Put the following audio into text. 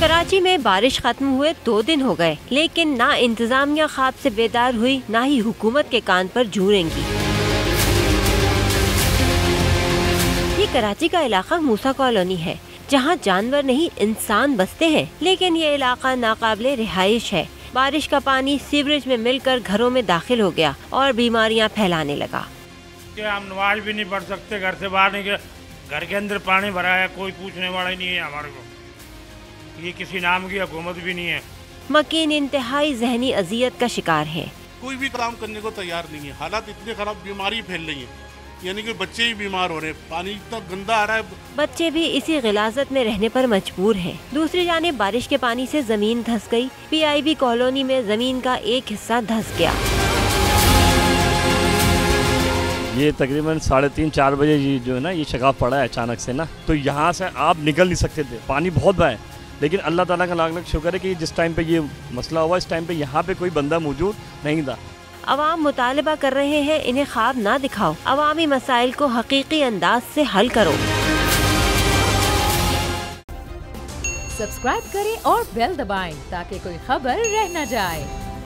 कराची में बारिश खत्म हुए 2 दिन हो गए, लेकिन ना इंतजामिया ख्वाब से बेदार हुई, ना ही हुकूमत के कान पर जूं रेंगी। ये कराची का इलाका मूसा कॉलोनी है, जहाँ जानवर नहीं इंसान बसते हैं, लेकिन ये इलाका नाकाबिले रिहाइश है। बारिश का पानी सीवरेज में मिलकर घरों में दाखिल हो गया और बीमारियाँ फैलाने लगा। हम नमाज भी नहीं पढ़ सकते, घर से बाहर नहीं गए, घर के अंदर पानी भरा है, कोई पूछने वाला ही नहीं है हमारे को। ये किसी नाम की हुकूमत भी नहीं है। मकीन इंतहाई जहनी अजियत का शिकार है। कोई भी काम करने को तैयार नहीं है। हालात इतने खराब, बीमारी फैल रही है, यानी कि बच्चे ही बीमार हो रहे हैं, पानी इतना गंदा आ रहा है। बच्चे भी इसी गिलाजत में रहने पर मजबूर हैं। दूसरी जानिब बारिश के पानी से जमीन धंस गई। PIB कॉलोनी में जमीन का एक हिस्सा धंस गया। ये तकरीबन 3:30-4 बजे जो है ना, ये शगाफ पड़ा है अचानक से ना, तो यहाँ से आप निकल नहीं सकते थे, पानी बहुत बहा है। लेकिन अल्लाह ताला का लाख लाख शुक्र है कि जिस टाइम पे ये मसला हुआ, इस टाइम पे यहाँ पे कोई बंदा मौजूद नहीं था। अवाम मुतालिबा कर रहे हैं, इन्हें ख्वाब ना दिखाओ, अवामी मसाइल को हकीकी अंदाज से हल करो। सब्सक्राइब करें और बेल दबाएं ताकि कोई खबर रह न जाए।